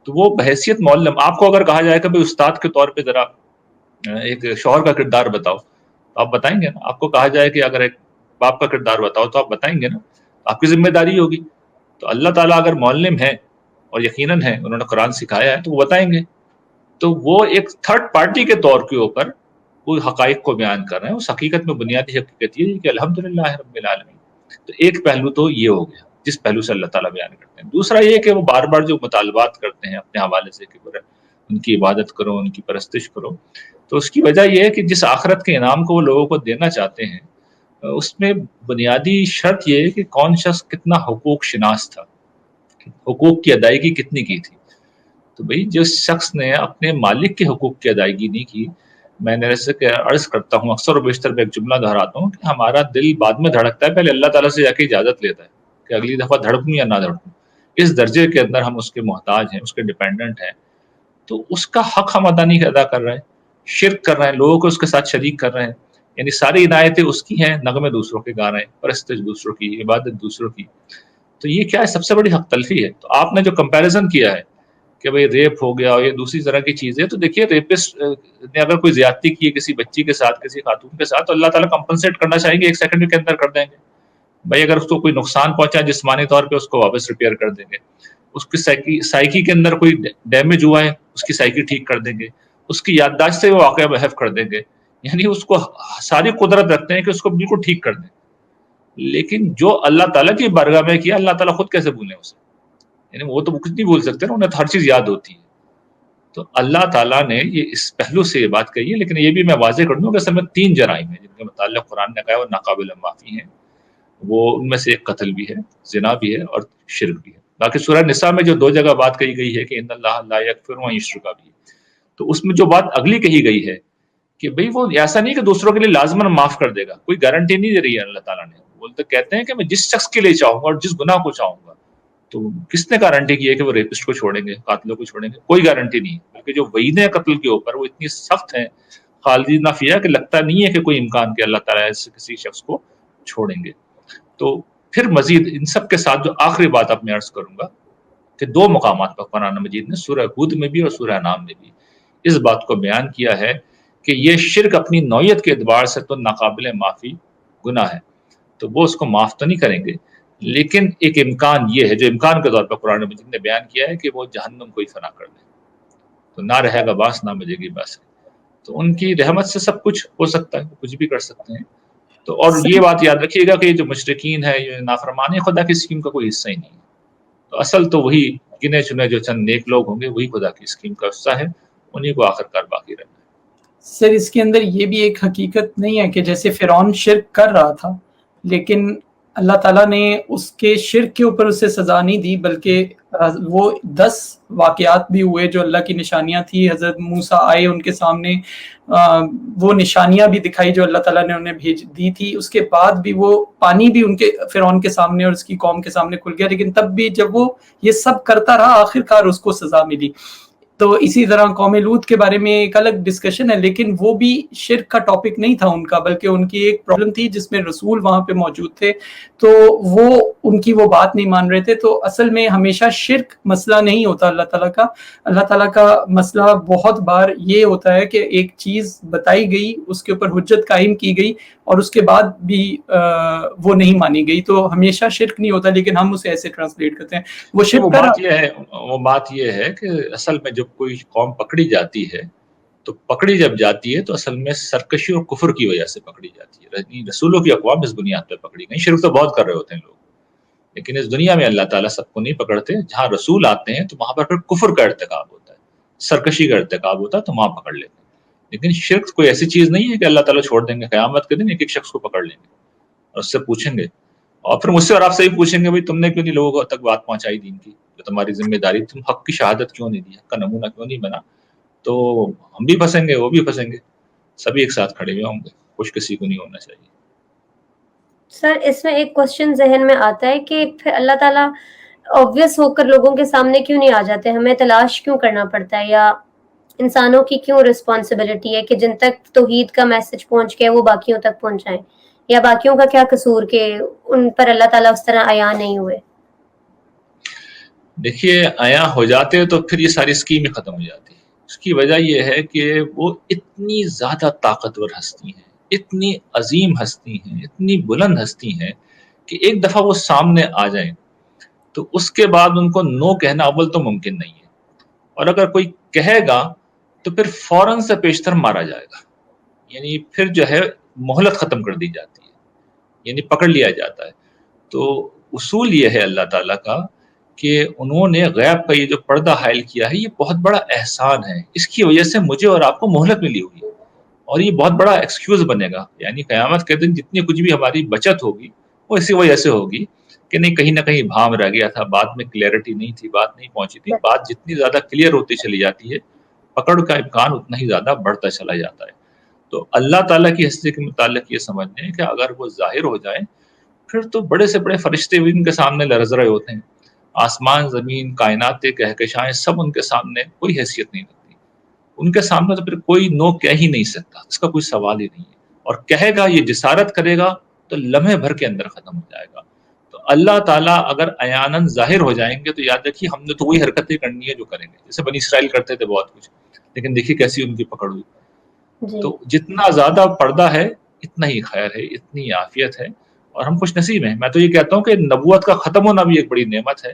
تو وہ بحیثیت معلم, آپ کو اگر کہا جائے کہ بھائی استاد کے طور پہ ذرا ایک شوہر کا کردار بتاؤ, تو آپ بتائیں گے نا. آپ کو کہا جائے کہ اگر ایک باپ کا کردار بتاؤ تو آپ بتائیں گے نا, آپ کی ذمہ داری ہوگی. تو اللہ تعالیٰ اگر معلم ہے, اور یقیناً ہے, انہوں نے قرآن سکھایا ہے, تو وہ بتائیں گے. تو وہ ایک تھرڈ پارٹی کے طور کے اوپر وہ حقائق کو بیان کر رہے ہیں. اس حقیقت میں بنیادی حقیقت یہ ہے کہ الحمدللہ رب العالمین. تو ایک پہلو تو یہ ہو گیا جس پہلو سے اللہ تعالیٰ بیان کرتے ہیں. دوسرا یہ کہ وہ بار بار جو مطالبات کرتے ہیں اپنے حوالے سے کہ ان کی عبادت کرو, ان کی پرستش کرو, تو اس کی وجہ یہ ہے کہ جس آخرت کے انعام کو وہ لوگوں کو دینا چاہتے ہیں, اس میں بنیادی شرط یہ ہے کہ کون شخص کتنا حقوق شناس تھا, حقوق کی ادائیگی کتنی کی تھی. تو بھئی جس شخص نے اپنے مالک کے حقوق کی ادائیگی نہیں کی, میں نے ایسے کہ عرض کرتا ہوں, اکثر و بیشتر میں ایک جملہ دہراتا ہوں کہ ہمارا دل بعد میں دھڑکتا ہے, پہلے اللہ تعالیٰ سے جا کے اجازت لیتا ہے کہ اگلی دفعہ دھڑکوں یا نہ دھڑکوں. اس درجے کے اندر ہم اس کے محتاج ہیں, اس کے ڈیپینڈنٹ ہیں. تو اس کا حق ہم ادا نہیں ادا کر رہے ہیں, شرک کر رہے ہیں, لوگوں کو اس کے ساتھ شریک کر رہے ہیں. یعنی ساری عنایتیں اس کی ہیں, نغمے دوسروں کے گا رہے ہیں, پرستش دوسروں کی, عبادت دوسروں کی. تو یہ کیا ہے, سب سے بڑی حق تلفی ہے. تو آپ نے جو کمپیریزن کیا ہے کہ بھئی ریپ ہو گیا اور یہ دوسری طرح کی چیزیں, تو دیکھیے ریپسٹ نے اگر کوئی زیادتی کی ہے کسی بچی کے ساتھ, کسی خاتون کے ساتھ, تو اللہ تعالیٰ کمپنسیٹ کرنا چاہیں گے, ایک سیکنڈ کے اندر کر دیں گے. بھائی اگر اس کو کوئی نقصان پہنچا جسمانی طور پہ, اس کو واپس ریپیئر کر دیں گے. اس کی سائیکی کے اندر کوئی ڈیمیج ہوا ہے, اس کی سائیکی ٹھیک کر دیں گے. اس کی یادداشت سے وہ واقعہ محف کر دیں گے. یعنی اس کو ساری قدرت رکھتے ہیں کہ اس کو بالکل ٹھیک کر دیں. لیکن جو اللہ تعالیٰ کی بارگاہ میں کیا, اللہ تعالیٰ خود کیسے بھولیں اسے؟ یعنی وہ تو کچھ نہیں بھول سکتے نا, انہیں تو ہر چیز یاد ہوتی ہے. تو اللہ تعالیٰ نے یہ اس پہلو سے یہ بات کہی ہے. لیکن یہ بھی میں واضح کر دوں کہ اصل میں 3 جرائم ہیں جن کے متعلق قرآن نے کہا وہ ناقابل معافی ہیں. وہ ان میں سے ایک قتل بھی ہے, زنا بھی ہے, اور شرک بھی ہے. باقی سورہ نساء میں جو 2 جگہ بات کہی گئی ہے کہ ان اللہ لا یغفر ان یشرک بھی, تو اس میں جو بات اگلی کہی گئی ہے کہ بھئی وہ ایسا نہیں کہ دوسروں کے لیے لازماً معاف کر دے گا, کوئی گارنٹی نہیں دے رہی ہے اللہ تعالیٰ نے. بولتے کہتے ہیں کہ میں جس شخص کے لیے چاہوں گا اور جس گناہ کو چاہوں گا. تو کس نے گارنٹی کی ہے کہ وہ ریپسٹ کو چھوڑیں گے, قاتلوں کو چھوڑیں گے؟ کوئی گارنٹی نہیں. بلکہ جو وعیدیں قتل کے اوپر وہ اتنی سخت ہیں, خالدین فیہا, کہ لگتا نہیں ہے کہ کوئی امکان کہ اللہ تعالیٰ ایسے کسی شخص کو چھوڑیں گے. تو پھر مزید ان سب کے ساتھ جو آخری بات اب میں عرض کروں گا کہ 2 مقامات پر قرآن مجید نے, سورہ ہود میں بھی اور سورہ انعام میں بھی, اس بات کو بیان کیا ہے کہ یہ شرک اپنی نوعیت کے اعتبار سے تو ناقابل معافی گناہ ہے. تو وہ اس کو معاف تو نہیں کریں گے, لیکن ایک امکان یہ ہے جو امکان کے طور پر قرآن مجید نے بیان کیا ہے کہ وہ جہنم کو ہی فنا کر دیں. تو نہ رہے گا باس, نہ بجے گی باس. تو ان کی رحمت سے سب کچھ ہو سکتا ہے, کچھ بھی کر سکتے ہیں. تو اور یہ بات یاد رکھیے گا کہ جو مشرکین ہے, یہ نافرمان خدا کی اسکیم کا کوئی حصہ ہی نہیں ہے. تو اصل تو وہی گنے چنے جو چند نیک لوگ ہوں گے وہی خدا کی اسکیم کا حصہ ہے, انہیں کو آخر کار باقی رہنا ہے. سر اس کے اندر یہ بھی ایک حقیقت نہیں ہے کہ جیسے فرعون شرک کر رہا تھا لیکن اللہ تعالیٰ نے اس کے شرک کے اوپر اسے سزا نہیں دی, بلکہ وہ 10 واقعات بھی ہوئے جو اللہ کی نشانیاں تھی. حضرت موسیٰ آئے, ان کے سامنے وہ نشانیاں بھی دکھائی جو اللہ تعالیٰ نے انہیں بھیج دی تھی. اس کے بعد بھی وہ پانی بھی ان کے فرعون کے سامنے اور اس کی قوم کے سامنے کھل گیا, لیکن تب بھی جب وہ یہ سب کرتا رہا آخر کار اس کو سزا ملی. تو اسی طرح قوم لوط کے بارے میں ایک الگ ڈسکشن ہے, لیکن وہ بھی شرک کا ٹاپک نہیں تھا ان کا, بلکہ ان کی ایک پرابلم تھی جس میں رسول وہاں پہ موجود تھے تو وہ ان کی وہ بات نہیں مان رہے تھے. تو اصل میں ہمیشہ شرک مسئلہ نہیں ہوتا اللہ تعالیٰ کا. اللہ تعالیٰ کا مسئلہ بہت بار یہ ہوتا ہے کہ ایک چیز بتائی گئی, اس کے اوپر حجت قائم کی گئی اور اس کے بعد بھی وہ نہیں مانی گئی, تو ہمیشہ شرک نہیں ہوتا, لیکن ہم اسے ایسے ٹرانسلیٹ کرتے ہیں. وہ شرک وہ بات یہ ہے کہ اصل میں جب کوئی قوم پکڑی جاتی ہے تو پکڑی جب جاتی ہے تو اصل میں سرکشی اور کفر کی وجہ سے پکڑی جاتی ہے. رسولوں کی اقوام اس بنیاد پہ پکڑی گئی. شرک تو بہت کر رہے ہوتے ہیں لوگ, لیکن اس دنیا میں اللہ تعالیٰ سب کو نہیں پکڑتے. جہاں رسول آتے ہیں تو وہاں پر پھر کفر کا ارتکاب ہوتا ہے, سرکشی کا ارتکاب ہوتا ہے, تو وہاں پکڑ لیتے ہیں. لیکن شرک کوئی ایسی چیز نہیں ہے کہ اللہ تعالیٰ چھوڑ دیں گے, قیامت کے دن ایک ایک شخص کو پکڑ لیں گے اور اس سے پوچھیں گے, اور پھر مجھ سے اور آپ سے ہی پوچھیں گے بھائی تم نے کیوں نہیں لوگوں تک بات پہنچائی دین کی, جو تمہاری ذمہ داری, تم حق کی شہادت کیوں نہیں دی, حق کا نمونہ کیوں نہیں بنا. تو ہم بھی پھنسیں گے, وہ بھی پھنسیں گے, سبھی ایک ساتھ کھڑے ہوئے ہوں گے. خوش کسی کو نہیں ہونا چاہیے. سر اس میں ایک کوشچن ذہن میں آتا ہے کہ پھر اللہ تعالیٰ آبویس ہو کر لوگوں کے سامنے کیوں نہیں آ جاتے، ہمیں تلاش کیوں کرنا پڑتا ہے، یا انسانوں کی کیوں رسپانسبلٹی ہے کہ جن تک توحید کا میسج پہنچ گیا وہ باقیوں تک پہنچائیں، یا باقیوں کا کیا قصور کہ ان پر اللہ تعالیٰ اس طرح عیاں نہیں ہوئے؟ دیکھیے عیاں ہو جاتے تو پھر یہ ساری اسکیم ہی ختم ہو جاتی. اس کی وجہ یہ ہے کہ وہ اتنی زیادہ طاقتور ہستی ہیں، اتنی عظیم ہستی ہیں، اتنی بلند ہستی ہیں کہ ایک دفعہ وہ سامنے آ جائیں تو اس کے بعد ان کو نو کہنا اول تو ممکن نہیں ہے، اور اگر کوئی کہے گا تو پھر فوراً سے پیشتر مارا جائے گا، یعنی پھر جو ہے مہلت ختم کر دی جاتی ہے، یعنی پکڑ لیا جاتا ہے. تو اصول یہ ہے اللہ تعالیٰ کا کہ انہوں نے غیب کا یہ جو پردہ حائل کیا ہے یہ بہت بڑا احسان ہے. اس کی وجہ سے مجھے اور آپ کو مہلت ملی ہوئی ہے، اور یہ بہت بڑا ایکسکیوز بنے گا، یعنی قیامت کے دن جتنی کچھ بھی ہماری بچت ہوگی وہ اسی وجہ سے ہوگی کہ نہیں کہیں نہ کہیں بھام رہ گیا تھا، بات میں کلیئرٹی نہیں تھی، بات نہیں پہنچی تھی. بات جتنی زیادہ کلیئر ہوتی چلی جاتی ہے پکڑ کا امکان اتنا ہی زیادہ بڑھتا چلا جاتا ہے. تو اللہ تعالیٰ کی حیثیت کے متعلق یہ سمجھنے کہ اگر وہ ظاہر ہو جائیں پھر تو بڑے سے بڑے فرشتے بھی ان کے سامنے لرز رہے ہوتے ہیں، آسمان زمین کائنات کے کہکشائیں سب ان کے سامنے کوئی حیثیت نہیں رکھتی. ان کے سامنے تو پھر کوئی نو کہہ ہی نہیں سکتا، اس کا کوئی سوال ہی نہیں ہے، اور کہے گا یہ جسارت کرے گا تو لمحے بھر کے اندر ختم ہو جائے گا. تو اللہ تعالیٰ اگر عیاناً ظاہر ہو جائیں گے تو یاد رکھیے ہم نے تو وہی حرکتیں کرنی ہے جو کریں گے، جیسے بنی اسرائیل کرتے تھے بہت کچھ، لیکن دیکھیے کیسی ان کی پکڑ ہوئی. جی تو جتنا زیادہ پردہ ہے اتنا ہی خیر ہے، اتنی عافیت ہے، اور ہم خوش نصیب ہیں. میں تو یہ کہتا ہوں کہ نبوت کا ختم ہونا بھی ایک بڑی نعمت ہے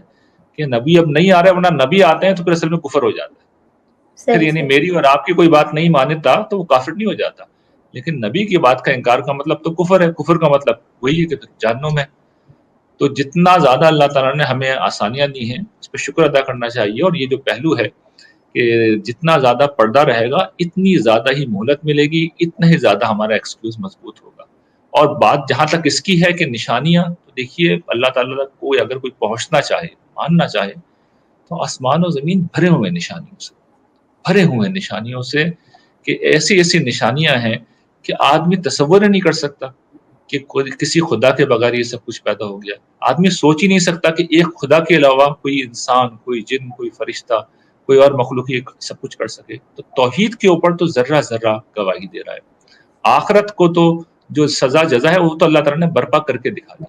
کہ نبی اب نہیں آ رہے، ورنہ نبی آتے ہیں تو پھر اصل میں کفر ہو جاتا ہے. پھر صحیح یعنی صحیح. میری اور آپ کی کوئی بات نہیں مانتا تو وہ کافر نہیں ہو جاتا، لیکن نبی کی بات کا انکار کا مطلب تو کفر ہے، کفر کا مطلب وہی ہے کہ جہنم ہے. تو جتنا زیادہ اللہ تعالیٰ نے ہمیں آسانیاں دی ہیں اس پہ شکر ادا کرنا چاہیے. اور یہ جو پہلو ہے کہ جتنا زیادہ پردہ رہے گا اتنی زیادہ ہی مہلت ملے گی، اتنا ہی زیادہ ہمارا ایکسکیوز مضبوط ہوگا. اور بات جہاں تک اس کی ہے کہ نشانیاں، تو دیکھیے اللہ تعالیٰ کو اگر کوئی پہنچنا چاہے، ماننا چاہے، تو آسمان و زمین بھرے ہوئے نشانیوں سے، بھرے ہوئے نشانیوں سے، کہ ایسی ایسی نشانیاں ہیں کہ آدمی تصور ہی نہیں کر سکتا کہ کسی خدا کے بغیر یہ سب کچھ پیدا ہو گیا. آدمی سوچ ہی نہیں سکتا کہ ایک خدا کے علاوہ کوئی انسان، کوئی جن، کوئی فرشتہ، کوئی اور مخلوق یہ سب کچھ کر سکے. تو توحید کے اوپر تو ذرہ ذرہ گواہی دے رہا ہے. آخرت کو تو جو سزا جزا ہے وہ تو اللہ تعالیٰ نے برپا کر کے دکھا دی.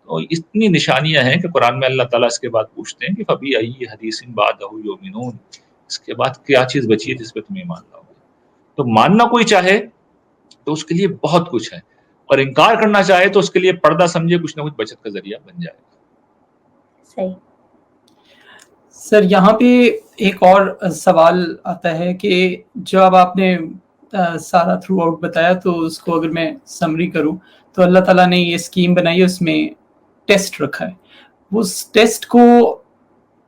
تو اتنی نشانیاں ہیں کہ قرآن میں اللہ تعالیٰ اس کے بعد پوچھتے ہیں کہ فبی ای حدیث بعدہ یؤمنون، اس کے بعد کیا چیز بچی ہے جس پہ تم ایمان لاؤ گے. تو ماننا کوئی چاہے تو اس کے لیے بہت کچھ ہے، اور انکار کرنا چاہے تو اس کے لیے پردہ سمجھے کچھ نہ کچھ بچت کا ذریعہ بن جائے گا. صحیح. سر یہاں پہ ایک اور سوال آتا ہے کہ جب آپ نے سارا تھرو آؤٹ بتایا تو اس کو اگر میں سمری کروں تو اللہ تعالیٰ نے یہ اسکیم بنائی ہے، اس میں ٹیسٹ رکھا ہے. اس ٹیسٹ کو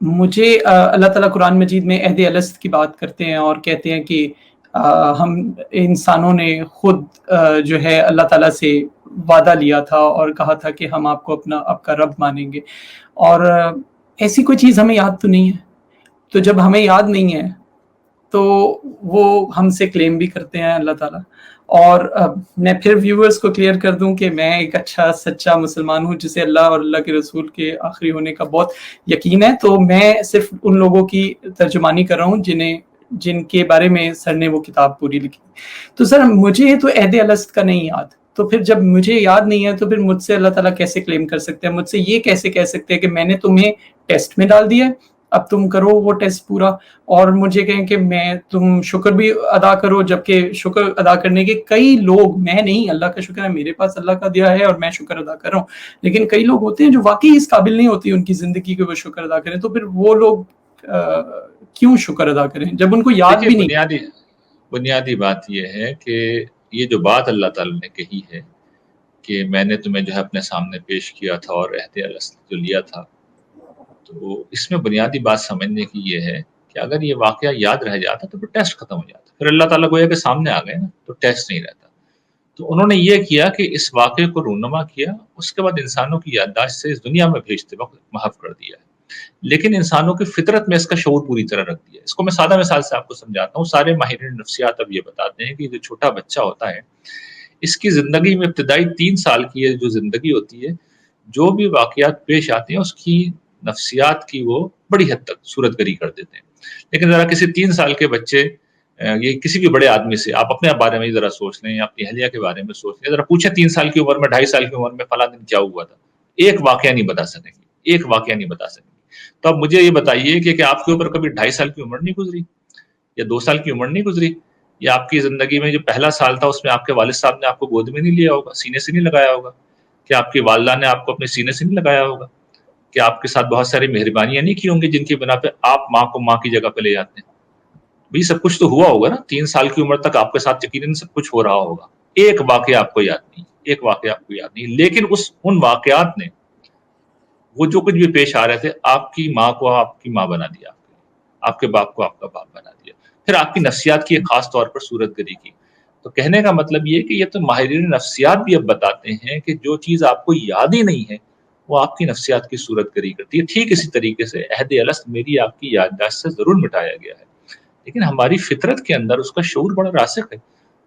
مجھے اللہ تعالیٰ قرآن مجید میں عہد الست کی بات کرتے ہیں اور کہتے ہیں کہ ہم انسانوں نے خود جو ہے اللہ تعالیٰ سے وعدہ لیا تھا اور کہا تھا کہ ہم آپ کو آپ کا رب مانیں گے، اور ایسی کوئی چیز ہمیں یاد تو نہیں ہے. تو جب ہمیں یاد نہیں ہے تو وہ ہم سے کلیم بھی کرتے ہیں اللہ تعالیٰ. اور میں پھر ویورز کو کلیئر کر دوں کہ میں ایک اچھا سچا مسلمان ہوں جسے اللہ اور اللہ کے رسول کے آخری ہونے کا بہت یقین ہے. تو میں صرف ان لوگوں کی ترجمانی کر رہا ہوں جن کے بارے میں سر نے وہ کتاب پوری لکھی. تو سر مجھے تو عہد الست کا نہیں یاد، تو پھر جب مجھے یاد نہیں ہے تو پھر مجھ سے اللہ تعالیٰ کیسے کلیم کر سکتے ہیں، مجھ سے یہ کیسے کہہ سکتے ہیں کہ میں نے تمہیں ٹیسٹ میں ڈال دیا، اب تم کرو وہ ٹیسٹ پورا، اور مجھے کہیں کہ تم شکر بھی ادا کرو، جبکہ شکر ادا کرنے کے کئی لوگ، میں نہیں، اللہ کا شکر ہے میرے پاس اللہ کا دیا ہے اور میں شکر ادا کر رہا ہوں، لیکن کئی لوگ ہوتے ہیں جو واقعی اس قابل نہیں ہوتی ان کی زندگی کہ وہ شکر ادا کریں. تو پھر وہ لوگ کیوں شکر ادا کریں جب ان کو یاد بھی نہیں؟ بنیادی بات یہ ہے کہ یہ جو بات اللہ تعالیٰ نے کہی ہے کہ میں نے تمہیں جو ہے اپنے سامنے پیش کیا تھا اور عہد الست جو لیا تھا، تو اس میں بنیادی بات سمجھنے کی یہ ہے کہ اگر یہ واقعہ یاد رہ جاتا تو پھر ٹیسٹ ختم ہو جاتا، پھر اللہ تعالیٰ گویا کہ سامنے آ گئے نا، تو ٹیسٹ نہیں رہتا. تو انہوں نے یہ کیا کہ اس واقعے کو رونما کیا، اس کے بعد انسانوں کی یادداشت سے اس دنیا میں بھیجتے وقت محو کر دیا ہے، لیکن انسانوں کی فطرت میں اس کا شعور پوری طرح رکھ دیا. اس کو میں سادہ مثال سے آپ کو سمجھاتا ہوں. سارے ماہرین نفسیات اب یہ بتاتے ہیں کہ جو چھوٹا بچہ ہوتا ہے اس کی زندگی میں ابتدائی 3 سال کی یہ جو زندگی ہوتی ہے، جو بھی واقعات پیش آتے ہیں اس کی نفسیات کی وہ بڑی حد تک صورت گری کر دیتے ہیں. لیکن ذرا کسی 3 سال کے بچے یہ کسی بھی بڑے آدمی سے آپ اپنے بارے میں ذرا سوچ لیں، اپنی اہلیہ کے بارے میں سوچ لیں، ذرا پوچھیں 3 سال کی عمر میں 2.5 سال کی عمر میں فلاں دن کیا ہوا تھا، ایک واقعہ نہیں بتا سکیں گے، ایک واقعہ نہیں بتا سکیں گے. تو اب مجھے یہ بتائیے کہ آپ کے اوپر کبھی 2.5 سال کی عمر نہیں گزری یا 2 سال کی عمر نہیں گزری، یا آپ کی زندگی میں جو پہلا سال تھا اس میں آپ کے والد صاحب نے آپ کو گود میں نہیں لیا ہوگا، سینے سے نہیں لگایا ہوگا، کہ آپ کی والدہ نے آپ کو اپنے سینے سے نہیں لگایا ہوگا، کہ آپ کے ساتھ بہت ساری مہربانیاں نہیں کی ہوں گی جن کی بنا پہ آپ ماں کو ماں کی جگہ پہ لے جاتے ہیں. بھائی سب کچھ تو ہوا ہوگا نا، 3 سال کی عمر تک آپ کے ساتھ یقیناً سب کچھ ہو رہا ہوگا. ایک واقعہ آپ کو یاد نہیں، ایک واقعہ آپ کو یاد نہیں، لیکن ان واقعات نے وہ جو کچھ بھی پیش آ رہے تھے آپ کی ماں کو آپ کی ماں بنا دیا، آپ کے باپ کو آپ کا باپ بنا دیا، پھر آپ کی نفسیات کی ایک خاص طور پر صورت گری کی. تو کہنے کا مطلب یہ کہ یہ تو ماہرین نفسیات بھی اب بتاتے ہیں کہ جو چیز آپ کو یاد ہی نہیں ہے وہ آپ کی نفسیات کی صورت گری کرتی ہے. ٹھیک اسی طریقے سے عہد الست میری آپ کی یادداشت سے ضرور مٹایا گیا ہے، لیکن ہماری فطرت کے اندر اس کا شعور بڑا راسخ ہے.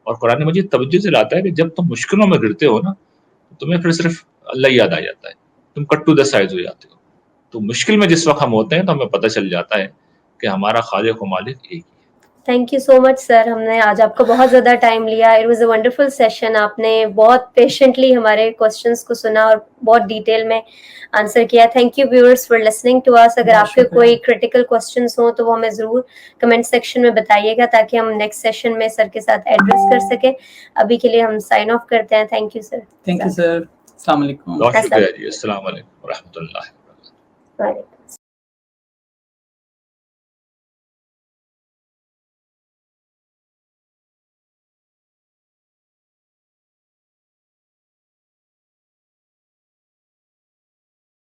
اور قرآن مجید توجہ دلاتا ہے کہ جب تم مشکلوں میں گرتے ہو نا تو تمہیں پھر صرف اللہ یاد آ جاتا ہے، تم کٹ ٹو دا سائز ہو جاتے ہو. تو مشکل میں جس وقت ہم ہوتے ہیں تو ہمیں پتہ چل جاتا ہے کہ ہمارا خالق و مالک ایک ہی. تھینک یو سو مچ سر، ہم نے آج آپ کا بہت زیادہ ٹائم لیا. It was a wonderful session. آپ نے بہت پیشنٹلی ہمارے کوسچنس کو سنا اور بہت ڈیٹیل میں آنسر کیا. Thank you viewers for listening to us. اگر آپ کے کوئی کریٹیکل کوسچنس ہوں تو وہ ہمیں ضرور کمنٹ سیکشن میں بتائیے گا تاکہ ہم نیکسٹ سیشن میں سر کے ساتھ ایڈریس کر سکیں. ابھی کے لیے ہم سائن آف کرتے ہیں. Thank you sir. Thank you sir. السلام علیکم. بہت شکریہ جی. السلام علیکم ورحمۃ اللہ وبرکاتہ.